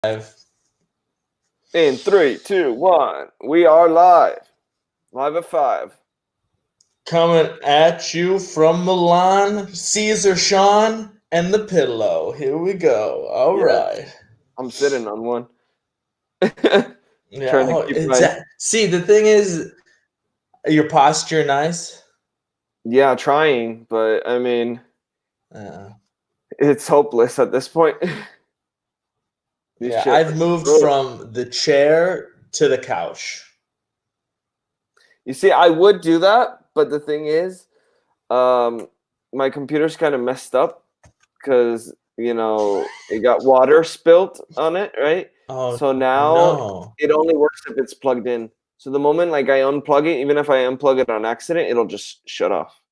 In 3, 2, 1, we are live. Live at 5. Coming at you from Milan, Cesar, Shawn, and the pillow. Here we go. All right. I'm sitting on one. Yeah. Trying to keep See, the thing is, your posture nice. Yeah, trying, but I mean, it's hopeless at this point. Yeah, I've moved from the chair to the couch. You see, I would do that, but the thing is, my computer's kind of messed up because, it got water spilt on it, right? Oh, so now no. It only works if it's plugged in. So the moment I unplug it, even if I unplug it on accident, it'll just shut off.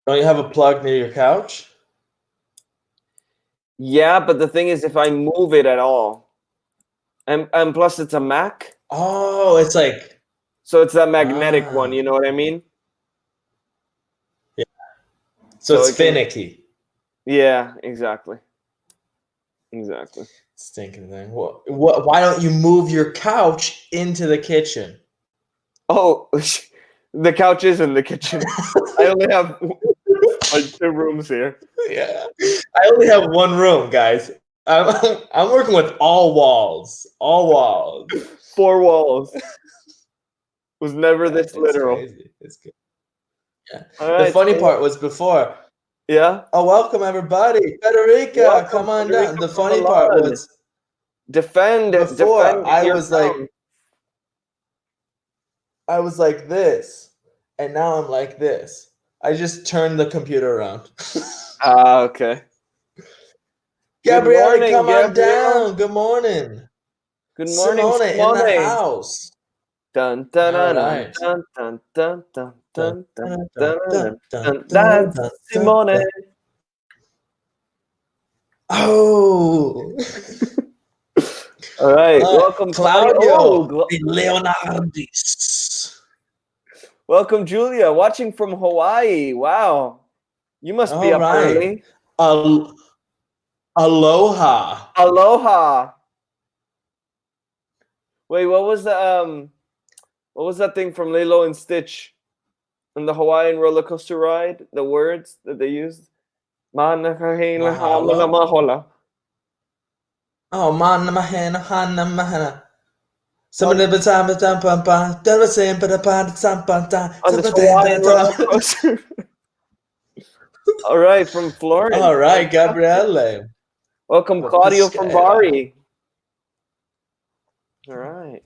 Don't you have a plug near your couch? Yeah, but the thing is, if I move it at all, and plus it's a Mac. Oh, it's like... So it's that magnetic one, you know what I mean? Yeah. So it's finicky. Yeah, exactly. Stinking thing. Why don't you move your couch into the kitchen? Oh, the couch is in the kitchen. I only have like 2 rooms here. Yeah, I only have 1 room, guys. I'm working with all walls. 4 walls. Was never this literal. Crazy. It's good. Yeah. Right, the funny part was before. Yeah. Oh, welcome everybody, Federica. Come on down. The funny part was before I was like this, and now I'm like this. I just turned the computer around. Okay. Gabrielle, come on down. Good morning. Good morning, Simone in the house. Dun dun dun dun dun dun dun dun dun dun dun. That's Simone. Oh. All right. Welcome, Claudio Leonardis. Welcome, Julia, watching from Hawaii. Wow. You must be up early. Aloha. Aloha. Wait, what was that thing from Lilo and Stitch on the Hawaiian roller coaster ride? The words that they used? Mahalo. Oh, mahana. On this Hawaiian roller coaster. All right, from Florence. All right, Gabriele. Welcome, Claudio from Bari. All right.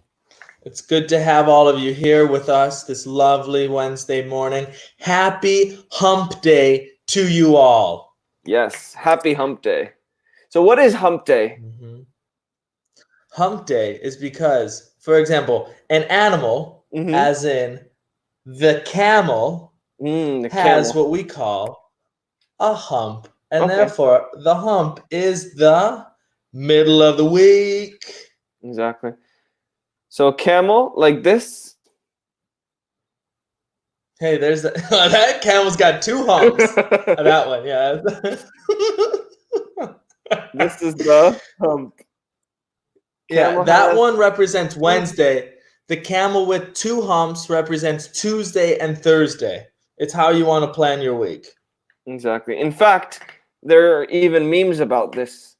It's good to have all of you here with us this lovely Wednesday morning. Happy Hump Day to you all. Yes, happy Hump Day. So what is Hump Day? Hump Day is because, for example, an animal, as in the camel, has what we call a hump. And therefore, the hump is the middle of the week. Exactly. So a camel like this. Hey, there's that camel's got 2 humps. That one, yeah. This is the hump. Yeah, that one represents Wednesday. The camel with 2 humps represents Tuesday and Thursday. It's how you want to plan your week. Exactly. In fact, there are even memes about this.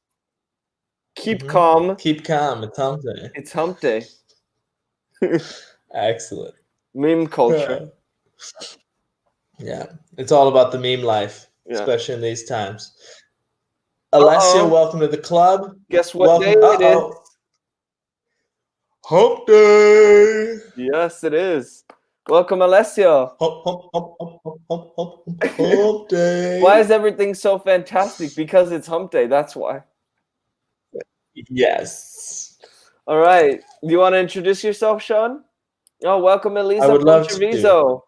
Keep calm. Keep calm. It's hump day. It's hump day. Excellent. Meme culture. Yeah, it's all about the meme life, especially in these times. Alessio, welcome to the club. Guess what day it is? Hump day. Yes, it is. Welcome, Alessio. Hump day. Why is everything so fantastic? Because it's hump day. That's why. Yes. All right. Do you want to introduce yourself, Shawn? Oh, welcome, Elisa from Treviso.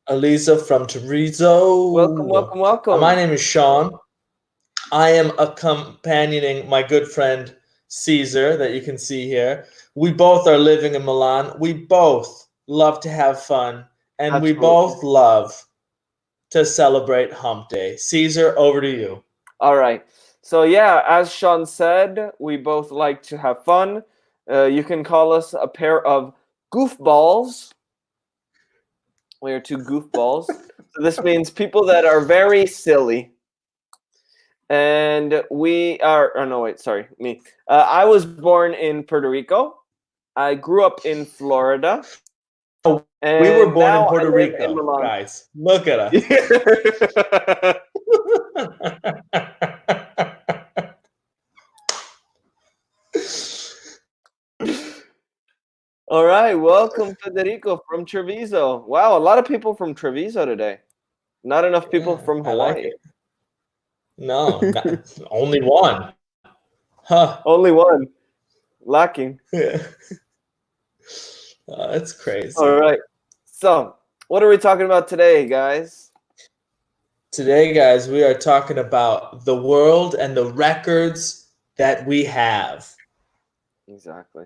Elisa from Treviso. Welcome. My name is Shawn. I am accompanying my good friend Cesar that you can see here. We both are living in Milan. We both love to have fun, and we both love to celebrate Hump Day. Cesar, over to you. All right. So yeah, as Shawn said, we both like to have fun. You can call us a pair of goofballs. We are two goofballs. So this means people that are very silly. And we are, oh no, wait, sorry, me. I was born in Puerto Rico. I grew up in Florida. Oh, we were born in Puerto Rico, guys. Look at us. All right, welcome Federico from Treviso. Wow, a lot of people from Treviso today. Not enough people from Hawaii. I like it. No, only one. Huh. Only one. Lacking. Yeah. That's crazy. All right. So, what are we talking about today, guys? Today, guys, we are talking about the world and the records that we have. Exactly.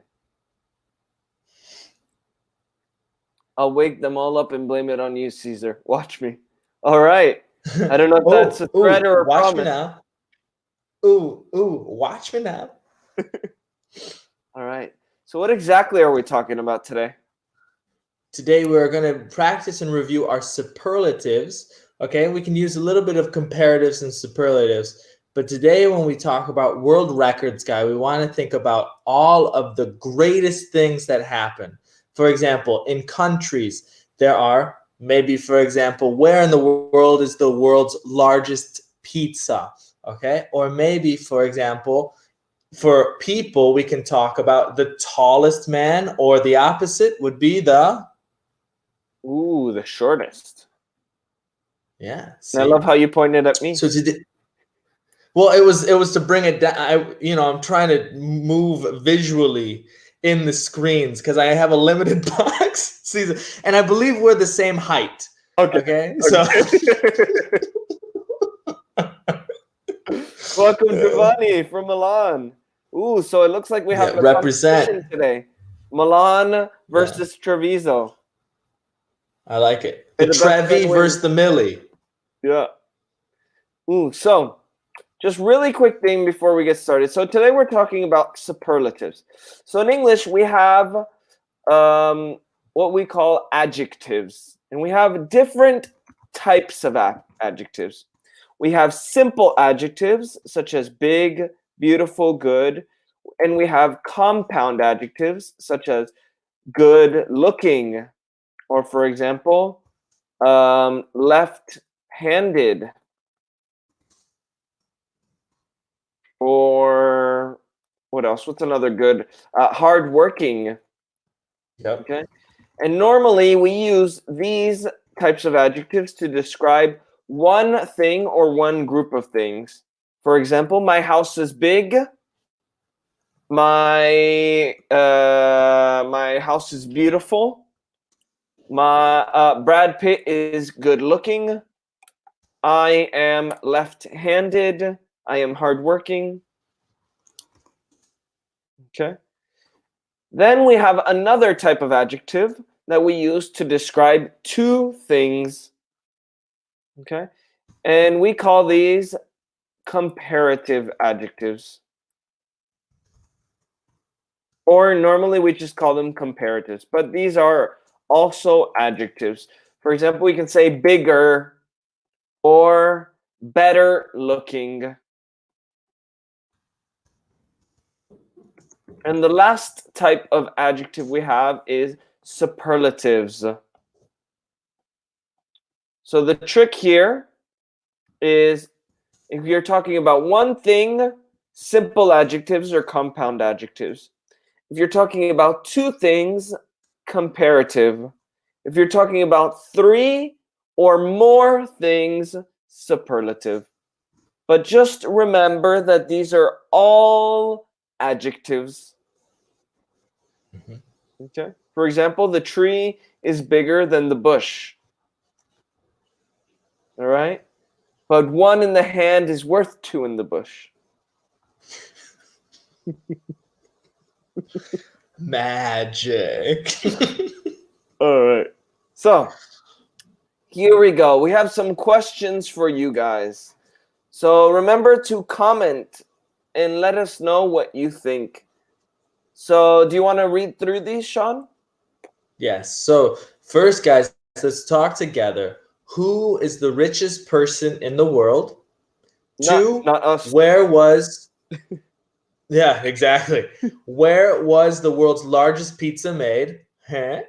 I'll wake them all up and blame it on you, Cesar. Watch me. All right. I don't know if that's a threat or a watch promise. Me now. Watch me now. All right. So what exactly are we talking about today? Today we're going to practice and review our superlatives. Okay, we can use a little bit of comparatives and superlatives. But today when we talk about world records, guy, we want to think about all of the greatest things that happen. For example, in countries, there are maybe, for example, where in the world is the world's largest pizza? Okay, or maybe, for example, for people, we can talk about the tallest man, or the opposite would be the the shortest. Yeah. I love how you pointed at me. So today, well, it was to bring it down. I'm trying to move visually in the screens because I have a limited box, Cesar, and I believe we're the same height. Okay. So. Welcome, Giovanni from Milan. Ooh, so it looks like we have a competition today. Milan versus Treviso. I like it. The Trevi versus the Millie. Yeah. Ooh, so just really quick thing before we get started. So today we're talking about superlatives. So in English we have what we call adjectives, and we have different types of adjectives. We have simple adjectives such as big, beautiful, good, and we have compound adjectives such as good looking, or for example, left-handed, or what else? What's another good? Hardworking. Yep. Okay. And normally we use these types of adjectives to describe one thing or one group of things. For example, my house is big. My house is beautiful. My Brad Pitt is good looking. I am left-handed. I am hardworking. Okay. Then we have another type of adjective that we use to describe two things. Okay. And we call these comparative adjectives. Or normally we just call them comparatives, but these are also adjectives. For example, we can say bigger or better looking. And the last type of adjective we have is superlatives. So the trick here is if you're talking about one thing, simple adjectives or compound adjectives. If you're talking about two things, comparative. If you're talking about three or more things, superlative. But just remember that these are all adjectives. Okay. For example, the tree is bigger than the bush. All right. But one in the hand is worth two in the bush. Magic. All right. So here we go. We have some questions for you guys. So remember to comment and let us know what you think. So do you want to read through these, Shawn? Yes. So first, guys, let's talk together. Who is the richest person in the world? Two, Not us. where was... Yeah, exactly. Where was the world's largest pizza made? Huh?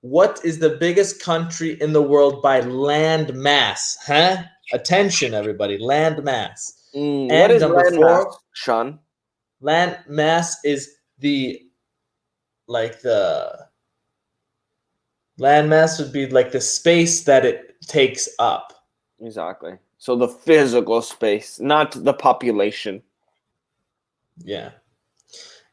What is the biggest country in the world by land mass? Huh? Attention, everybody. Land mass. What And is number landmass, 4, Shawn? land mass is the landmass would be like the space that it takes up. Exactly. So the physical space, not the population. Yeah.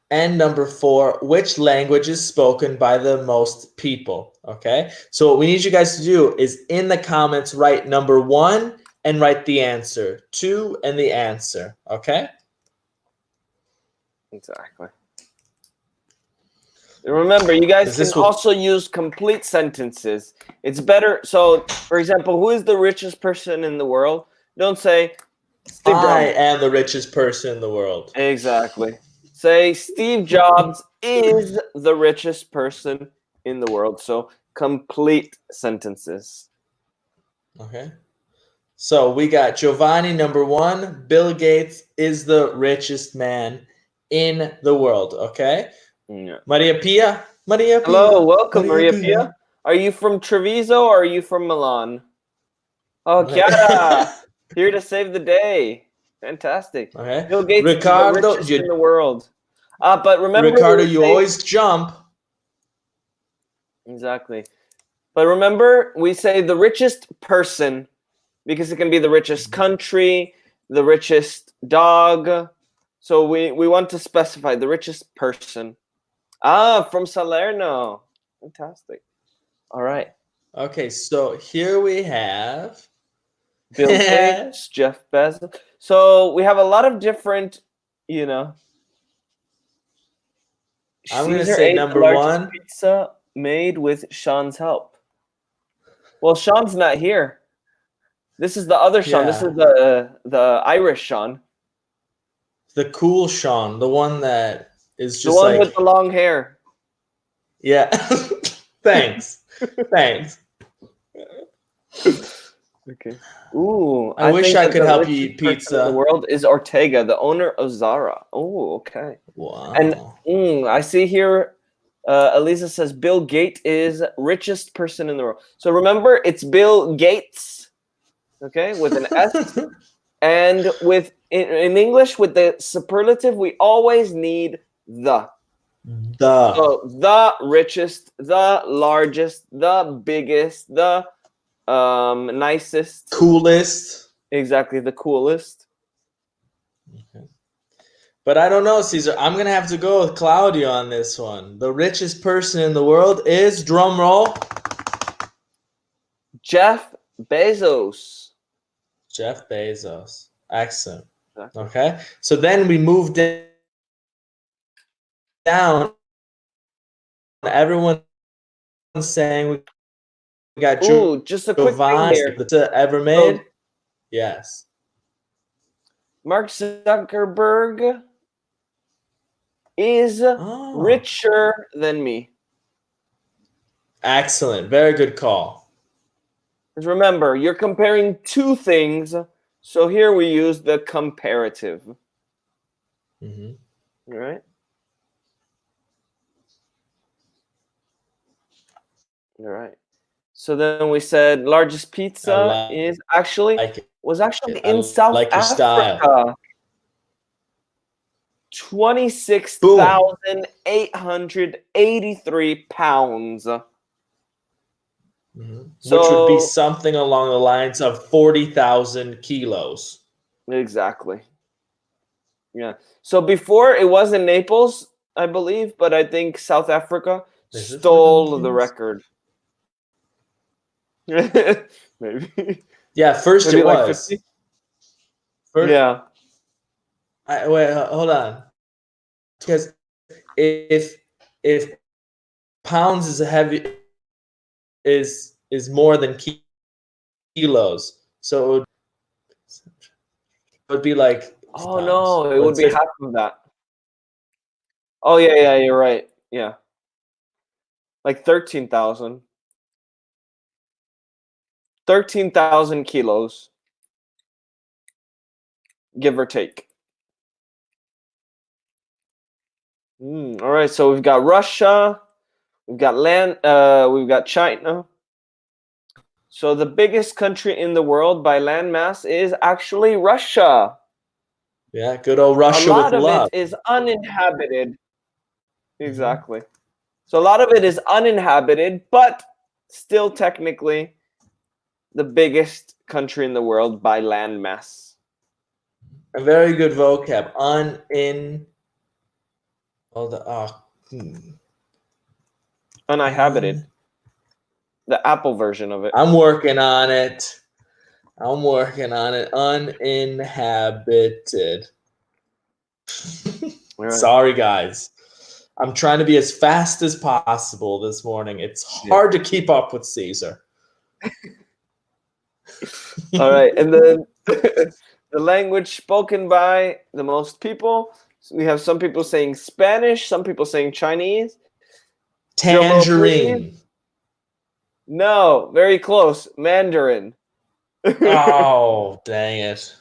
And number 4, which language is spoken by the most people? Okay. So what we need you guys to do is in the comments write number 1 and write the answer. 2 and the answer. Okay. Exactly. And remember, you guys can This will... also use complete sentences. It's better. So, for example, who is the richest person in the world? Don't say Steve I Jobs. am the richest person in the world. Exactly. Say Steve Jobs is the richest person in the world. So, complete sentences. Okay. So we got Giovanni number 1. Bill Gates is the richest man in the world. Okay. Yeah. Maria Pia. Maria Pia. Hello, welcome, Maria Pia. Pia. Are you from Treviso or are you from Milan? Oh, Chiara, here to save the day. Fantastic. Okay. Bill Gates is the richest in the world. But remember, Ricardo, you always jump. Exactly. But remember, we say the richest person because it can be the richest country, the richest dog. So we want to specify the richest person. From Salerno. Fantastic. All right. Okay, so here we have Bill Gates, Jeff Bezos. So we have a lot of different, I'm going to Cesar say ate the number largest 1. pizza made with Shawn's help. Well, Shawn's not here. This is the other Shawn. Yeah. This is the Irish Shawn. The cool Shawn, the one that is The just one with the long hair. Yeah. Thanks. Thanks. Okay. Ooh, I wish think I that could the help you richest eat person pizza. in the world is Ortega, the owner of Zara. Oh, okay. Wow. And I see here, Elisa says Bill Gates is richest person in the world. So remember, it's Bill Gates, okay, with an S. And with in English, with the superlative, we always need the. So the richest, the largest, the biggest, the nicest, coolest. Exactly, the coolest. Okay. But I don't know, Cesar. I'm going to have to go with Claudio on this one. The richest person in the world is, drum roll, Jeff Bezos. Jeff Bezos. Excellent. Exactly. Okay. So then we move down. Everyone's saying we got just a quick thing here. Pizza ever made? Yes. Mark Zuckerberg is richer than me. Excellent. Very good call. Because remember, you're comparing two things, so here we use the comparative. Mm-hmm. All right? All right. So then we said largest pizza is actually in South Africa. 26,883 pounds. Mm-hmm. Which would be something along the lines of 40,000 kilos. Exactly. Yeah. So before it was in Naples, I believe, but I think South Africa stole the record. Maybe. Yeah, first Maybe it like was. 50? Yeah. Wait, hold on. Because if pounds is is more than kilos, so would be like. Oh no, it would be half of that. Oh yeah, you're right. Yeah, like 13,000. 13,000 kilos, give or take. All right, so we've got Russia, we've got we've got China. So the biggest country in the world by land mass is actually Russia. Yeah, good old Russia with love. A lot of it is uninhabited. Exactly. So a lot of it is uninhabited, but still technically the biggest country in the world by land mass. A very good vocab. Uninhabited. The Apple version of it. I'm working on it. Uninhabited. Right. Sorry, guys. I'm trying to be as fast as possible this morning. It's hard to keep up with Cesar. All right, and then the language spoken by the most people. So we have some people saying Spanish, some people saying Chinese. Tangerine. No, very close. Mandarin. Oh, dang it.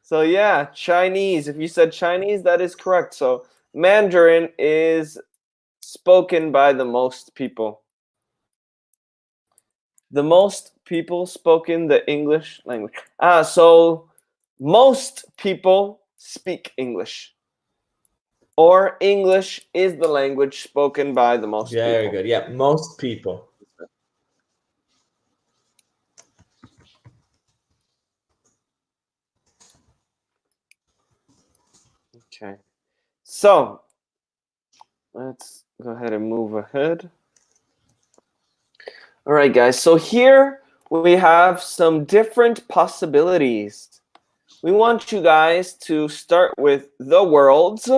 So yeah, Chinese. If you said Chinese, that is correct. So Mandarin is spoken by the most people. The most people spoken the English language. So most people speak English. Or English is the language spoken by the most people. Very good. Yeah, most people. Okay. So let's go ahead and move ahead. All right, guys. So here we have some different possibilities. We want you guys to start with the worlds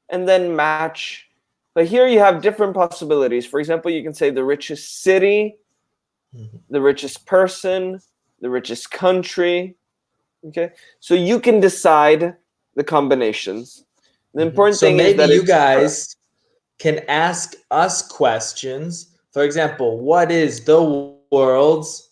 and then match. But here you have different possibilities. For example, you can say the richest city, the richest person, the richest country. Okay, so you can decide the combinations. The important thing is that maybe you guys can ask us questions. For example, what is the world's ...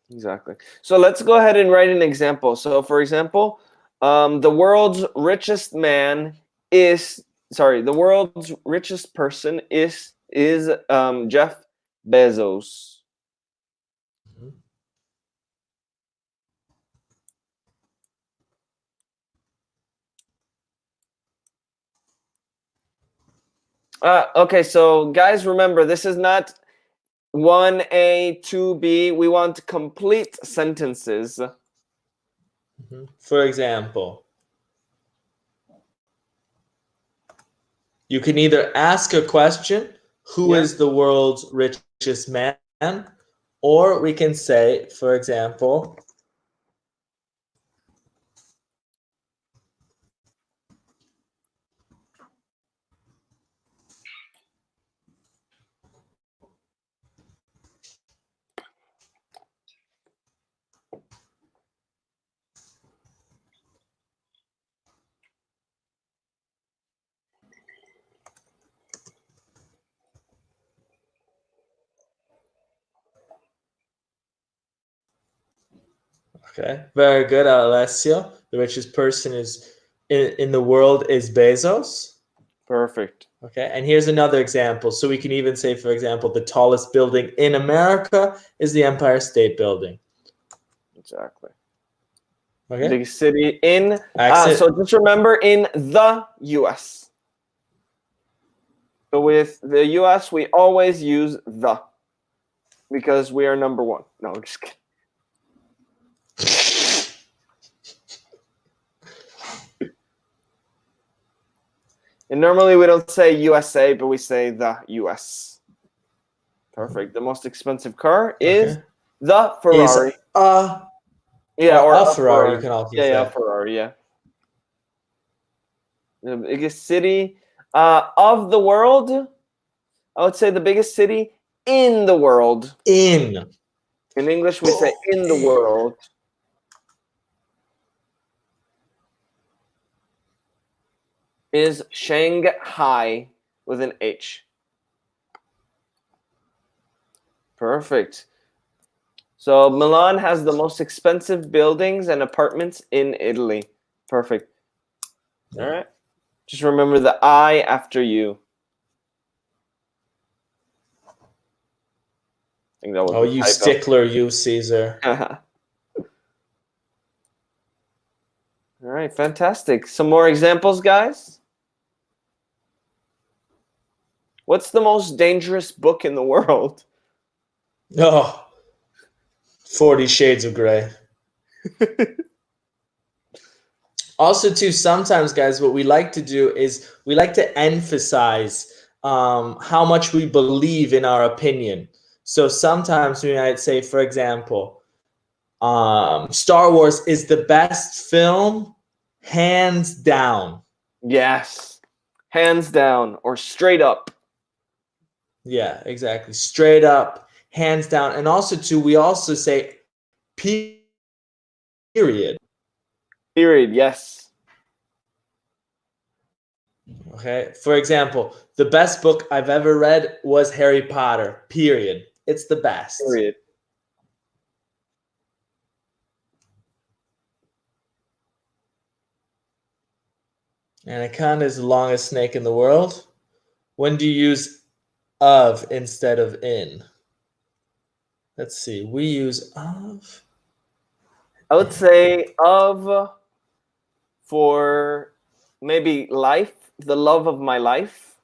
Exactly. So let's go ahead and write an example. So for example, the world's richest man is the world's richest person is Jeff Bezos. Okay, so guys, remember, this is not 1A, 2B. We want complete sentences. For example, you can either ask a question, who is the world's richest man? Or we can say, for example, okay, very good, Alessio. The richest person is in the world is Bezos. Perfect. Okay, and here's another example. So we can even say, for example, the tallest building in America is the Empire State Building. Exactly. Okay. Biggest city in. So just remember, in the U.S. But with the U.S., we always use the, because we are number one. No, I'm just kidding. And normally we don't say USA, but we say the US. Perfect. The most expensive car is the Ferrari. Or a Ferrari. You can also say. Yeah, Ferrari. Yeah. The biggest city of the world. I would say the biggest city in the world. In English, we say in the world. is Shanghai with an H. Perfect. So Milan has the most expensive buildings and apartments in Italy. Perfect. Yeah. All right. Just remember the I after you. I think that was Oh, you stickler, you, Cesar. All right, fantastic. Some more examples, guys? What's the most dangerous book in the world? Oh, 40 Shades of Grey. Also, too, sometimes, guys, what we like to do is we like to emphasize how much we believe in our opinion. So sometimes we might say, for example, Star Wars is the best film, hands down. Yes. Hands down or straight up. Yeah, exactly. Straight up, hands down. And also, too, we also say period. Period, yes. Okay. For example, the best book I've ever read was Harry Potter. Period. It's the best. Period. Anaconda is the longest snake in the world. When do you use of instead of in? Let's see. We use of. I would say of for maybe life, the love of my life.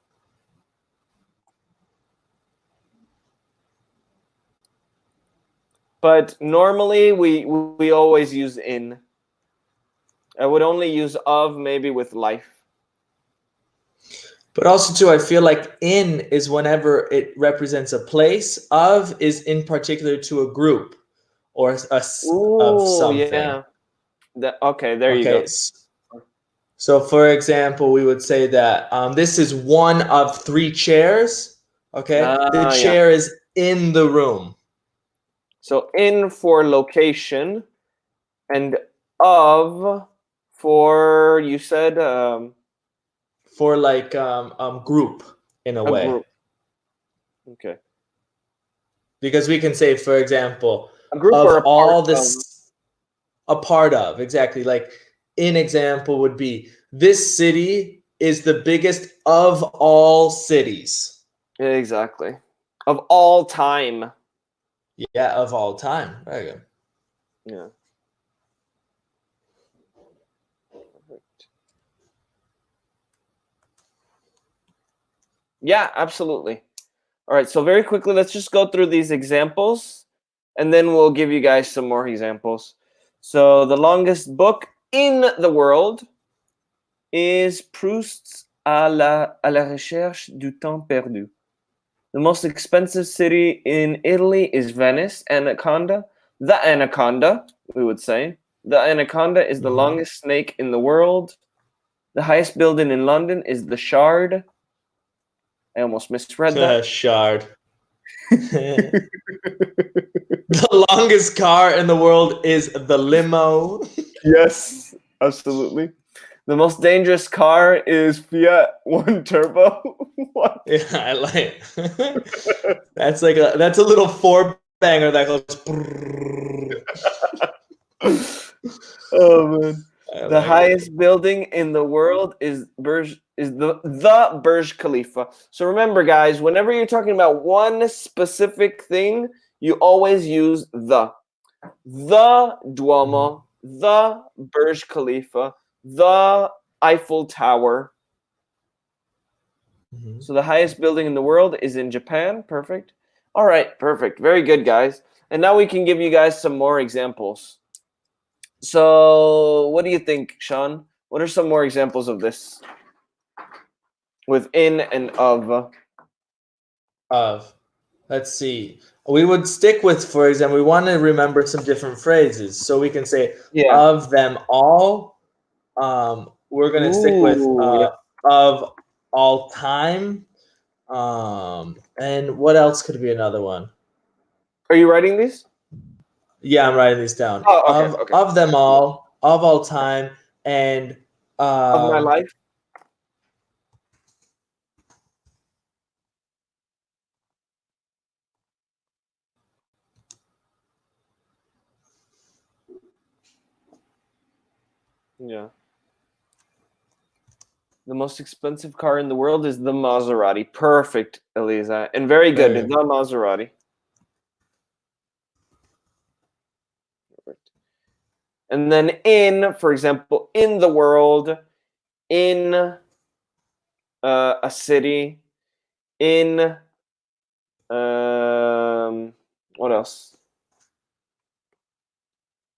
But normally we always use in. I would only use of maybe with life. But also, too, I feel like in is whenever it represents a place. Of is in particular to a group or of something. Yeah. Okay, there you go. So, for example, we would say that this is one of 3 chairs. Okay, the chair is in the room. So in for location, and of for you said for like group in a way. Group. Okay. Because we can say, for example, a group of or a all part this, a part of, exactly. Like an example would be, this city is the biggest of all cities. Exactly. Of all time. Yeah, of all time. Very good. Yeah. Perfect. Yeah, absolutely. All right, so very quickly, let's just go through these examples, and then we'll give you guys some more examples. So the longest book in the world is Proust's à la recherche du temps perdu. The most expensive city in Italy is Venice. Anaconda. The Anaconda, we would say. The Anaconda is the longest snake in the world. The highest building in London is the Shard. I almost misread that. Shard. The longest car in the world is the limo. Yes, absolutely. The most dangerous car is Fiat One Turbo. What? Yeah, I like. That's a little 4-banger that goes. Oh man. The highest building in the world is the Burj Khalifa. So remember, guys, whenever you're talking about one specific thing, you always use the Duomo, the Burj Khalifa, the Eiffel Tower. So the highest building in the world is in Japan. Perfect. All right, perfect. Very good, guys. And now we can give you guys some more examples. So what do you think, Shawn? What are some more examples of this? With in and of. Let's see. We would stick with, for example, we want to remember some different phrases. So we can say of them all. We're going to stick with of all time. And what else could be another one? Are you writing these? Yeah, I'm writing these down. Oh, okay, of them all, of all time, and of my life. Yeah. The most expensive car in the world is the Maserati. Perfect, Elisa. And very good. The Maserati. Perfect. And then in, for example, in the world, in a city, in what else?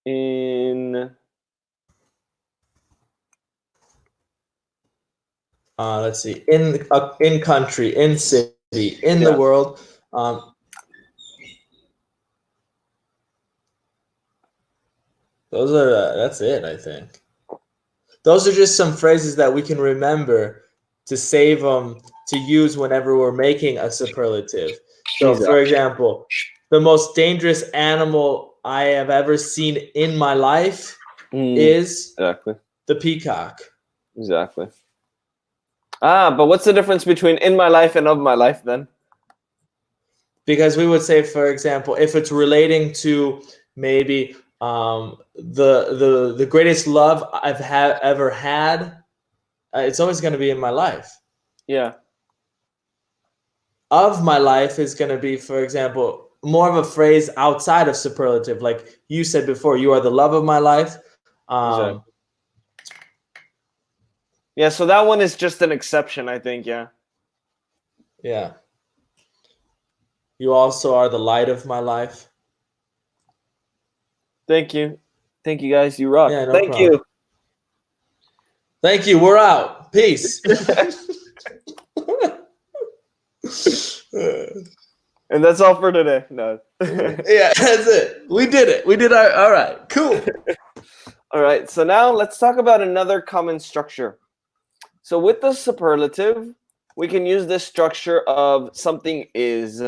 In let's see, in country, in city, in the world. Those are that's it, I think. Those are just some phrases that we can remember to save them to use whenever we're making a superlative. So, for example, the most dangerous animal I have ever seen in my life is the peacock. Exactly. But what's the difference between in my life and of my life then? Because we would say, for example, if it's relating to maybe the greatest love I've ever had, it's always going to be in my life. Yeah. Of my life is going to be, for example, more of a phrase outside of superlative. Like you said before, you are the love of my life. Exactly. Yeah, so that one is just an exception, I think, yeah. Yeah. You also are the light of my life. Thank you. Thank you, guys. You rock. Yeah, no Thank problem. you. Thank you. We're out. Peace. And that's all for today. No. Yeah, that's it. We did it. We did our all right. Cool. All right. So now let's talk about another common structure. So with the superlative, we can use this structure of something is.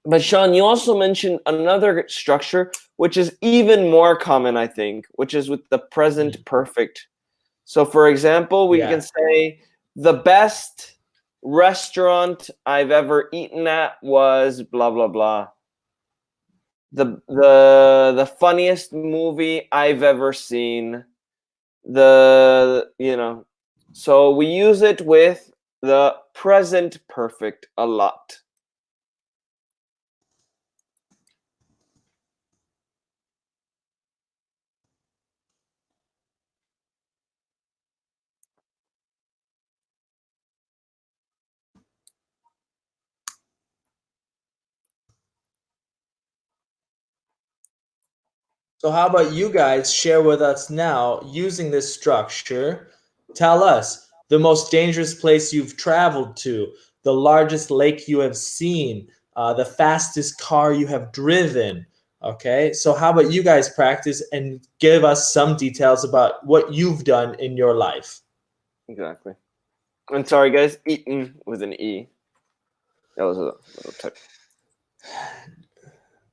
But Shawn, you also mentioned another structure which is even more common, I think, which is with the present perfect. So for example, we can say the best restaurant I've ever eaten at was blah blah blah. The funniest movie I've ever seen. So we use it with the present perfect a lot. So how about you guys share with us now using this structure? Tell us the most dangerous place you've traveled to, the largest lake you have seen, the fastest car you have driven. Okay, so how about you guys practice and give us some details about what you've done in your life? Exactly. And sorry, guys, eaten with an E. That was a little type.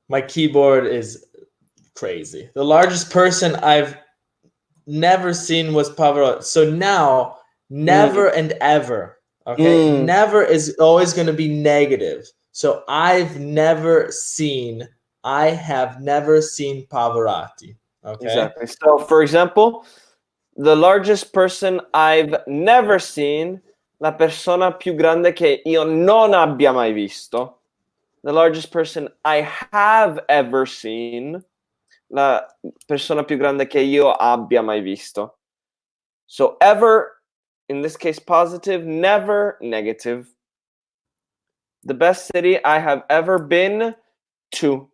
My keyboard is crazy. The largest person I've never seen was Pavarotti. So now, never and ever. Okay, never is always going to be negative. So I have never seen Pavarotti. Okay. Exactly. So, for example, the largest person I've never seen, la persona più grande che io non abbia mai visto. The largest person I have ever seen, la persona più grande che io abbia mai visto. So ever, in this case, positive, never negative. The best city I have ever been to.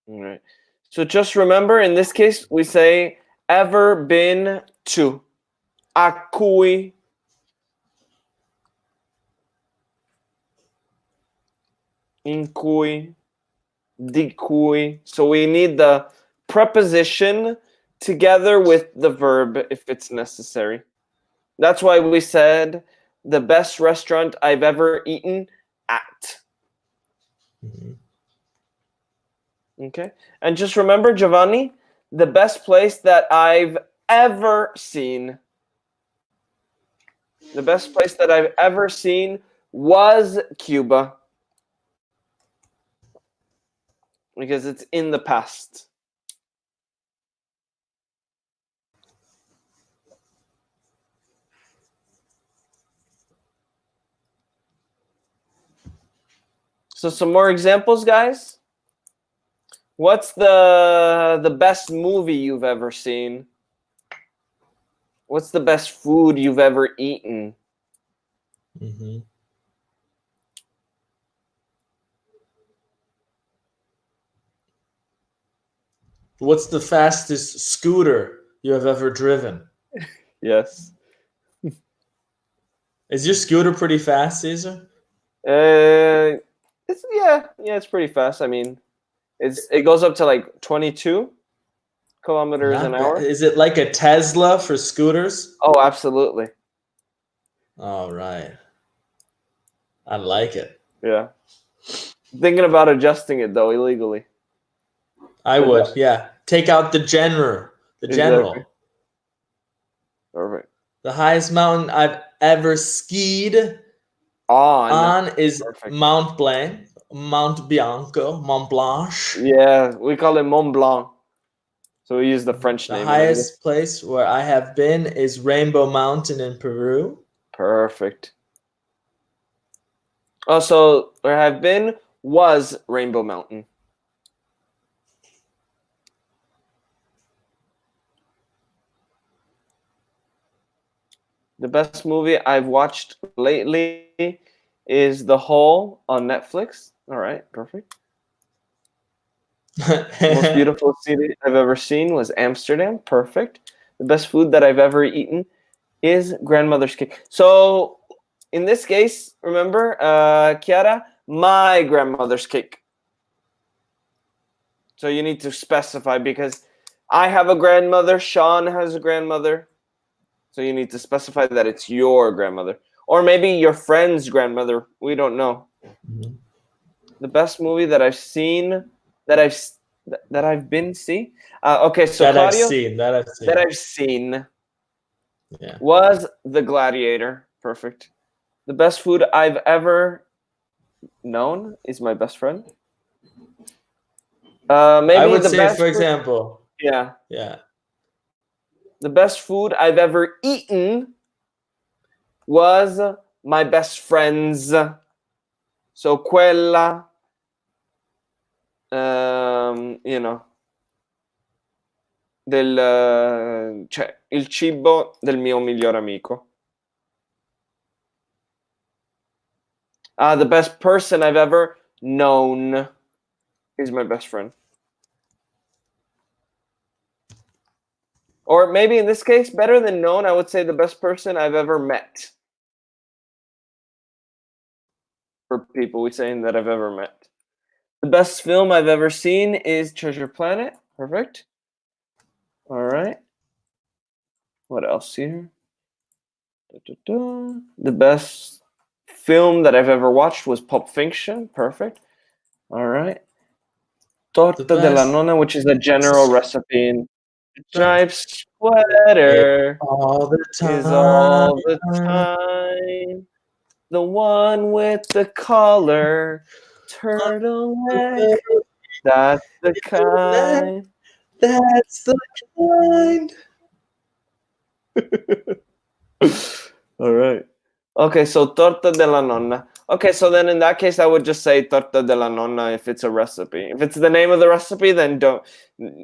All right. So just remember, in this case, we say ever been to. A cui. In cui. Di cui. So we need the preposition together with the verb if it's necessary. That's why we said the best restaurant I've ever eaten at. Okay. And just remember, Giovanni, the best place that I've ever seen. The best place that I've ever seen was Cuba. because it's in the past. So some more examples, guys. What's the best movie you've ever seen? What's the best food you've ever eaten? Mm-hmm. What's the fastest scooter you have ever driven? Yes. Is your scooter pretty fast, Cesar? It's pretty fast. I mean, it goes up to like 22 kilometers an hour. Is it like a Tesla for scooters? Oh, absolutely. All right. I like it. Yeah. Thinking about adjusting it though illegally. I would, yeah. Take out the general. Exactly. Perfect. The highest mountain I've ever skied on is Perfect. Mount Blanc, Mount Bianco, Mont Blanc. Yeah, we call it Mont Blanc. So we use the French name. The highest place where I have been is Rainbow Mountain in Peru. Perfect. Also, where I've been was Rainbow Mountain. The best movie I've watched lately is The Hole on Netflix. All right, perfect. The most beautiful city I've ever seen was Amsterdam. Perfect. The best food that I've ever eaten is grandmother's cake. So in this case, remember, Chiara, my grandmother's cake. So you need to specify because I have a grandmother, Shawn has a grandmother. So you need to specify that it's your grandmother. Or maybe your friend's grandmother. We don't know. Mhm. The best movie that I've seen, that I've been see. Okay, so that Claudio, that I've seen Yeah. was The Gladiator. Perfect. The best food I've ever known is my best friend. Maybe I would the say, best for food, example, yeah. yeah. The best food I've ever eaten was my best friend's. So quella, cioè, il cibo del mio migliore amico. The best person I've ever known is my best friend. Or maybe in this case, better than known, I would say the best person I've ever met. For people we saying that I've ever met. The best film I've ever seen is Treasure Planet. Perfect. All right. What else here? The best film that I've ever watched was Pulp Fiction. Perfect. All right. Torta della nonna, which is a general recipe in striped sweater all the time. is all the time. The one with the collar, turtleneck. That's the kind. That's the kind. All right. Okay, so torta della nonna. Okay, so then in that case, I would just say torta della nonna if it's a recipe. If it's the name of the recipe, then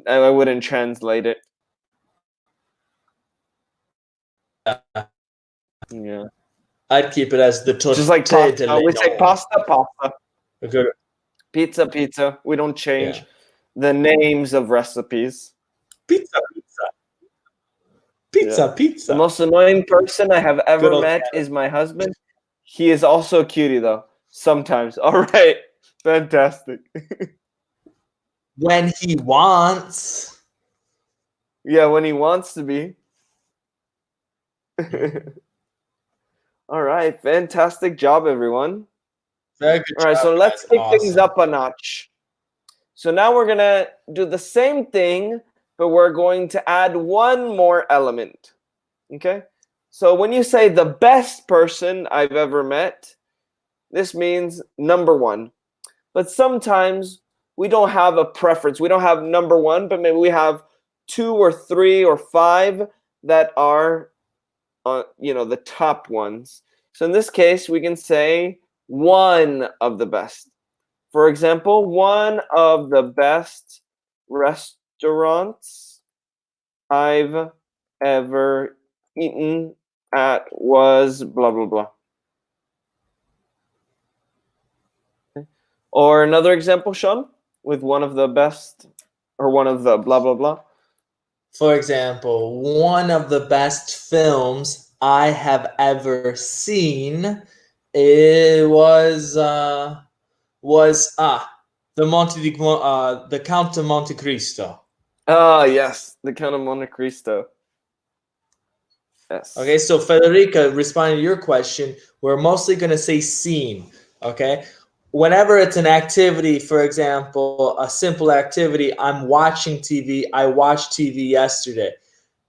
I wouldn't translate it. Yeah. I'd keep it as the torta. Just like pasta. We say pasta, pasta. Pizza, pizza. We don't change the names of recipes. Pizza, pizza. Pizza, Yeah. pizza. The most annoying person I have ever met is my husband. He is also a cutie, though. Sometimes. All right. Fantastic. When he wants. Yeah, when he wants to be. All right. Fantastic job, everyone. Very good All right. job, So let's guys. kick Awesome. things up a notch. So now we're going to do the same thing, but we're going to add one more element. Okay? So when you say the best person I've ever met, this means number one. But sometimes we don't have a preference. We don't have number one, but maybe we have 2 or 3 or 5 that are, the top ones. So in this case, we can say one of the best. For example, one of the best restaurants I've ever eaten at was blah, blah, blah. Okay. Or another example, Shawn, with one of the best or one of the blah, blah, blah. For example, one of the best films I have ever seen was the the Count of Monte Cristo. Ah, yes, the Count of Monte Cristo. Yes. Okay, so Federica, responding to your question, we're mostly going to say scene. Okay, whenever it's an activity, for example, a simple activity, I'm watching TV. I watched TV yesterday.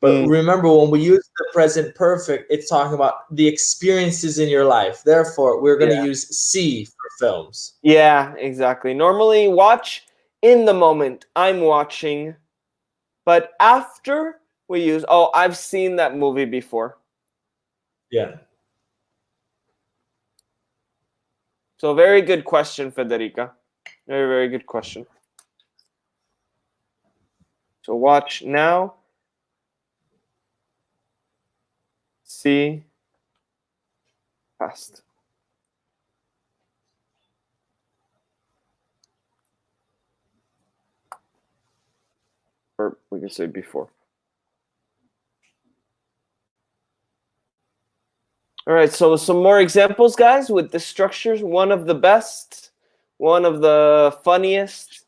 But remember, when we use the present perfect, it's talking about the experiences in your life. Therefore, we're going to use see for films. Yeah, exactly. Normally, watch in the moment. I'm watching. But after, we use, oh, I've seen that movie before. Yeah. So very good question, Federica. Very, very good question. So watch now. See past. Or we can say before. All right, so some more examples, guys, with the structures. One of the best, one of the funniest.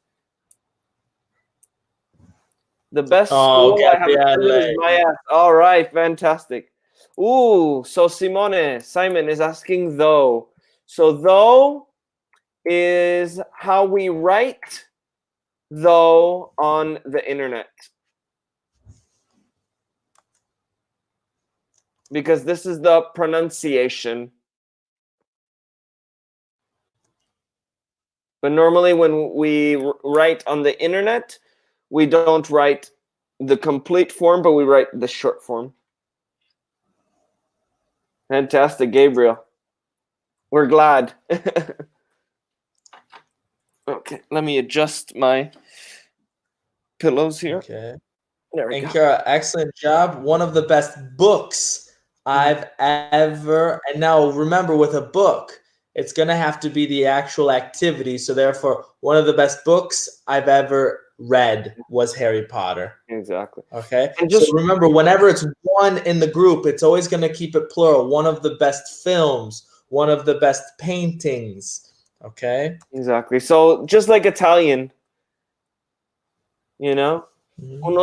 The best school I have attended is my ass. All right, fantastic. Ooh, so Simon is asking though. So though is how we write though on the internet. Because this is the pronunciation. But normally when we write on the internet, we don't write the complete form, but we write the short form. Fantastic, Gabriel. We're glad. Okay, let me adjust my pillows here. Okay. There we and go. Kara, excellent job. One of the best books I've ever, and now remember with a book, it's going to have to be the actual activity. So therefore, one of the best books I've ever read was Harry Potter. Exactly. Okay. And just so remember, whenever it's one in the group, it's always going to keep it plural. One of the best films, one of the best paintings. Okay. Exactly. So just like Italian, uno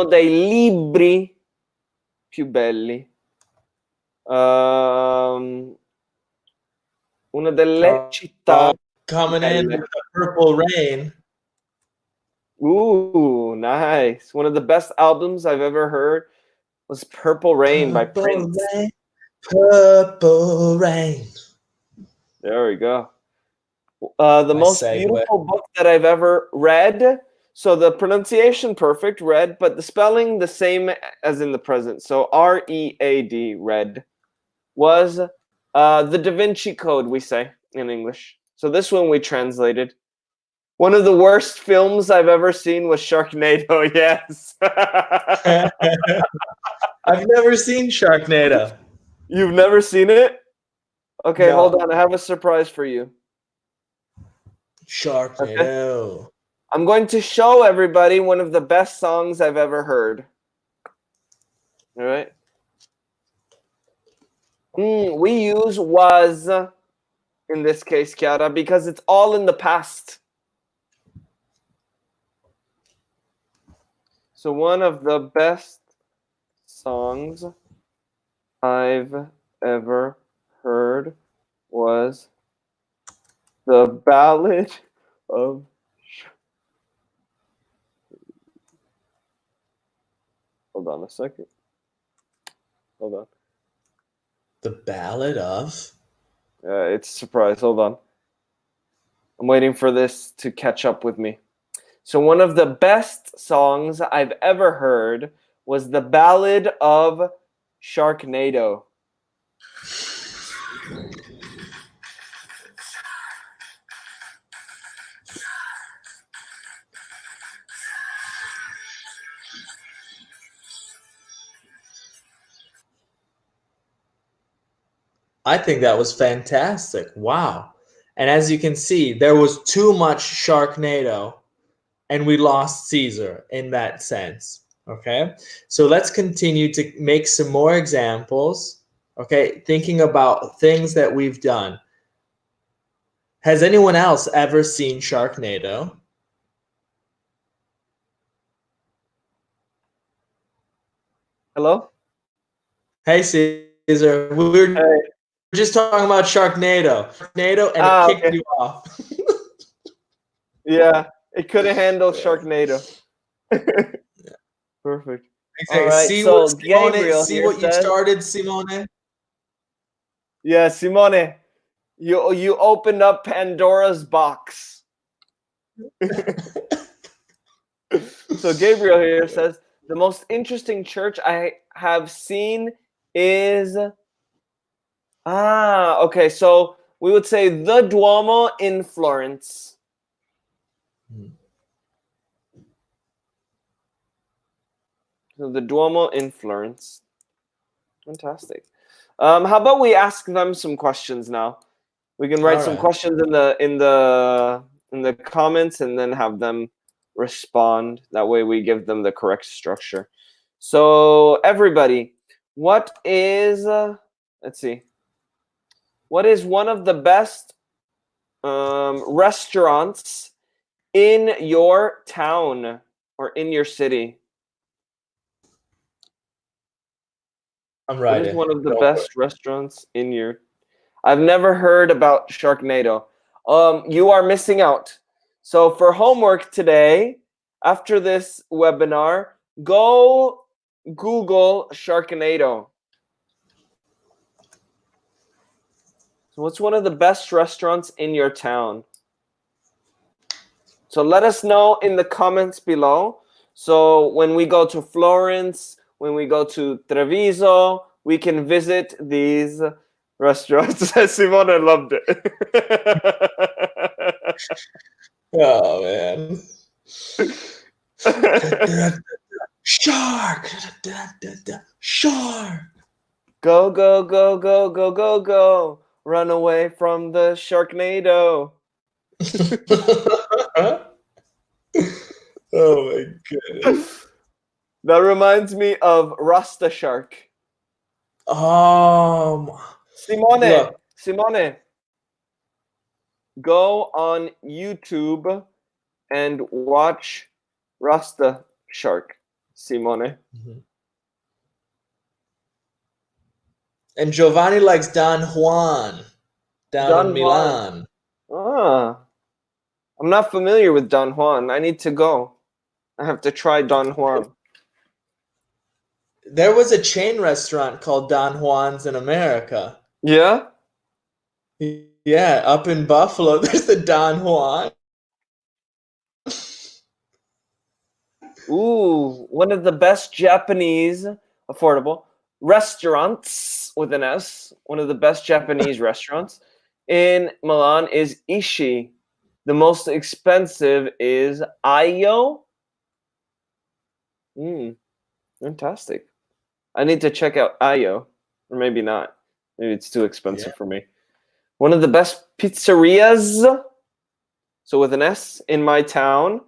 dei libri più belli. Una delle città coming belle. in with the Purple Rain. Ooh, nice. One of the best albums I've ever heard was Purple Rain by Prince. Rain, Purple Rain. There we go. The most beautiful book that I've ever read. So the pronunciation perfect, read, but the spelling the same as in the present. So R-E-A-D, read, was the Da Vinci Code, we say in English. So this one we translated. One of the worst films I've ever seen was Sharknado, yes. I've never seen Sharknado. You've never seen it? Okay, No. hold on. I have a surprise for you. Sharknado. Okay? I'm going to show everybody one of the best songs I've ever heard. All right? We use was in this case, Chiara, because it's all in the past. So one of the best songs I've ever heard was the Ballad of... Hold on a second. Hold on. The Ballad of? It's a surprise. Hold on. I'm waiting for this to catch up with me. So one of the best songs I've ever heard was the Ballad of Sharknado. I think that was fantastic. Wow. And as you can see, there was too much Sharknado, and we lost Cesar in that sense. Okay, so let's continue to make some more examples. Okay, thinking about things that we've done. Has anyone else ever seen Sharknado? Hello? Hey, Cesar. We were just talking about Sharknado. Sharknado, and it kicked okay. you off. Yeah, it couldn't handle Sharknado. Perfect. Exactly. All right, See so what Simone, Gabriel see here what you says, started, Simone? yeah, Simone, you opened up Pandora's box. So Gabriel here says, the most interesting church I have seen is okay, so we would say the Duomo in Florence. So the Duomo in Florence. Fantastic. How about we ask them some questions now? We can write some questions in the comments and then have them respond. That way we give them the correct structure. So everybody, what is let's see. What is one of the best restaurants in your town or in your city? I'm right. What is one of the best restaurants in your? I've never heard about Sharknado. You are missing out. So for homework today, after this webinar, go Google Sharknado. So what's one of the best restaurants in your town? So let us know in the comments below. So when we go to Florence, when we go to Treviso, we can visit these restaurants. Simone loved it. Oh man. Shark. Shark. Go, go, go, go, go, go, go. Run away from the Sharknado. Oh my goodness. That reminds me of Rasta Shark. Simone, go on YouTube and watch Rasta Shark. Simone. And Giovanni likes Don Juan down in Milan. I'm not familiar with Don Juan. I need to go. I have to try Don Juan. There was a chain restaurant called Don Juan's in America. Yeah? Yeah, up in Buffalo, there's the Don Juan. Ooh, one of the best Japanese affordable restaurants with an S. One of the best Japanese restaurants in Milan is Ishi. The most expensive is Ayo. Fantastic. I need to check out Ayo, or maybe not. Maybe it's too expensive for me. One of the best pizzerias, so with an S, in my town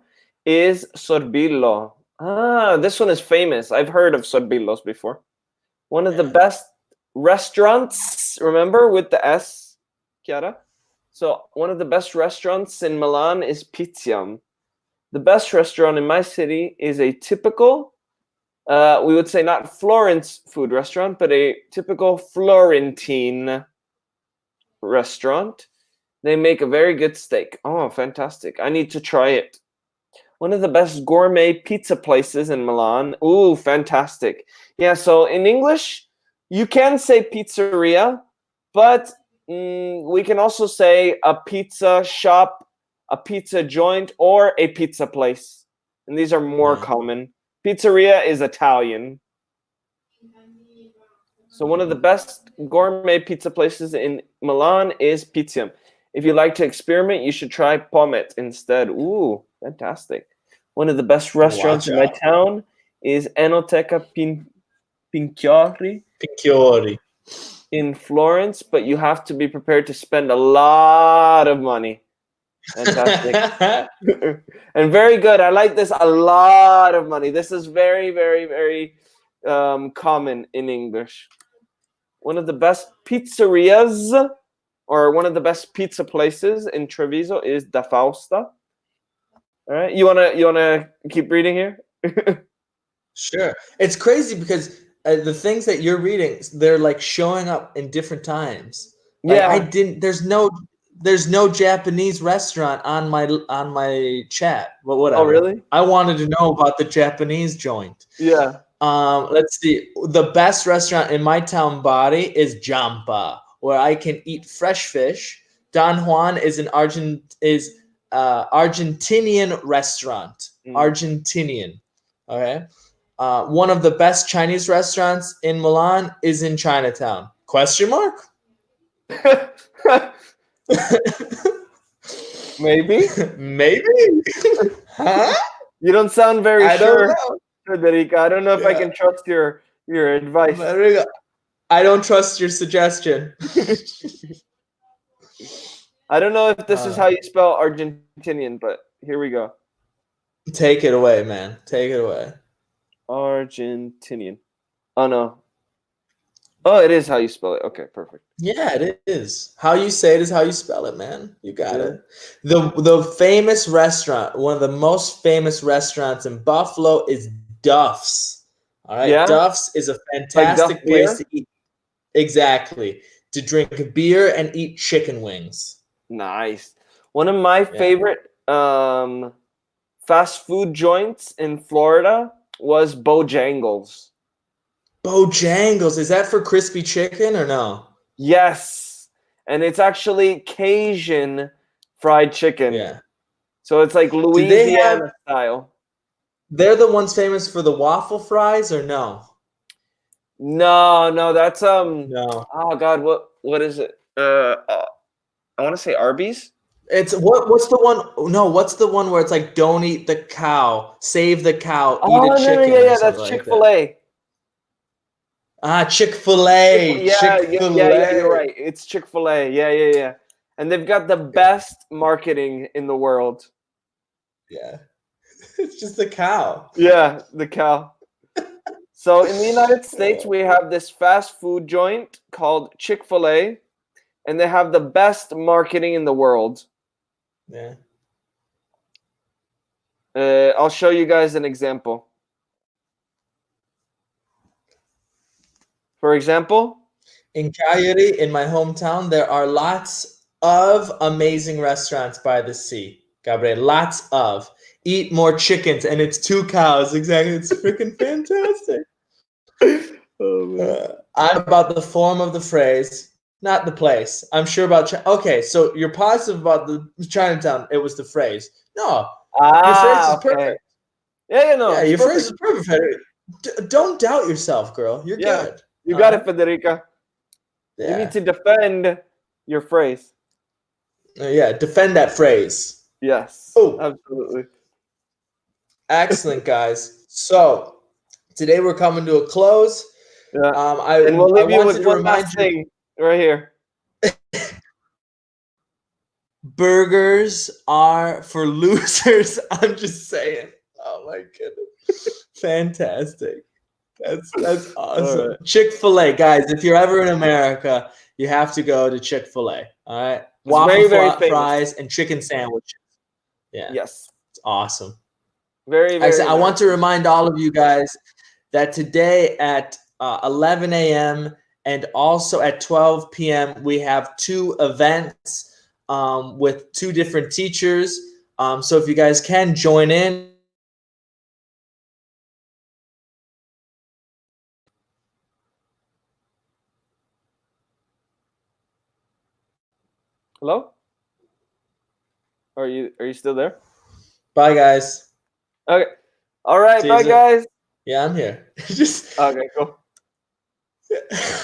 is Sorbillo. This one is famous. I've heard of Sorbillos before. One of the best restaurants, remember, with the S, Chiara? So one of the best restaurants in Milan is Pizziam. The best restaurant in my city is a typical, we would say not Florence food restaurant, but a typical Florentine restaurant. They make a very good steak. Oh, fantastic. I need to try it. One of the best gourmet pizza places in Milan. Ooh, fantastic. Yeah, so in English, you can say pizzeria, but we can also say a pizza shop a pizza joint, or a pizza place. And these are more common. Pizzeria is Italian. So one of the best gourmet pizza places in Milan is Pizzium. If you like to experiment, you should try Pommet instead. Ooh, fantastic. One of the best restaurants in my town is Enoteca Pinchiori in Florence, but you have to be prepared to spend a lot of money. Fantastic. And very good. I like this. A lot of money. This is very, very, very common in English. One of the best pizzerias, or one of the best pizza places in Treviso, is Da Fausta. All right, you wanna keep reading here? Sure. It's crazy because the things that you're reading, they're like showing up in different times. Like there's no Japanese restaurant on my chat. But whatever. Oh, really? I wanted to know about the Japanese joint. Yeah. Let's see. The best restaurant in my town body is Jampa, where I can eat fresh fish. Don Juan is an Argentinian restaurant. Argentinian. Okay. One of the best Chinese restaurants in Milan is in Chinatown. Question mark? Maybe. Maybe. Huh? You don't sound very sure, Federica. I don't know if I Yeah. can trust your advice. I don't trust your suggestion. I don't know if this is how you spell Argentinian, but here we go. Take it away, man. Take it away. Argentinian. Oh, no. Oh, it is how you spell it. Okay, perfect. Yeah, it is. How you say it is how you spell it, man. You got it. The famous restaurant, one of the most famous restaurants in Buffalo is Duff's. All right. Yeah? Duff's is a fantastic place to eat. Exactly. To drink beer and eat chicken wings. Nice. One of my favorite fast food joints in Florida was Bojangles. Bojangles. Is that for crispy chicken or no? Yes. And it's actually Cajun fried chicken. Yeah. So it's like Louisiana style. They're the ones famous for the waffle fries or no? No, that's No. Oh God, what is it? I want to say Arby's. It's what's the one? No, what's the one where it's like don't eat the cow, save the cow, eat a chicken. Yeah, that's Chick-fil-A. Chick-fil-A. Yeah, you're right. It's Chick-fil-A. Yeah. And they've got the best marketing in the world. Yeah. It's just the cow. Yeah, the cow. So in the United States, we have this fast food joint called Chick-fil-A, and they have the best marketing in the world. Yeah. I'll show you guys an example. For example, in Cagliari, in my hometown, there are lots of amazing restaurants by the sea. Gabriel, lots of. Eat more chickens, and it's 2 cows. Exactly. It's freaking fantastic. I'm about the form of the phrase, not the place. I'm sure about okay, so you're positive about the Chinatown. It was the phrase. No, your phrase is perfect. Yeah, your phrase is perfect. Don't doubt yourself, girl. You're good. You got it, Federica. Yeah. You need to defend your phrase. Defend that phrase. Yes. Oh, absolutely. Excellent, guys. So today we're coming to a close. Yeah. And we'll leave you with one last thing right here. Burgers are for losers. I'm just saying. Oh my goodness. Fantastic. That's awesome. Right. Chick-fil-A, guys, if you're ever in America, you have to go to Chick-fil-A. All right. Waffle fries and chicken sandwiches. Yeah. Yes. It's awesome. Very, very. I want to remind all of you guys that today at 11 a.m. and also at 12 p.m. we have 2 events with 2 different teachers. So if you guys can join in. Hello? Are you still there? Bye, guys. Okay. All right. Cesar. Bye, guys. Yeah, I'm here. Just Okay. Cool.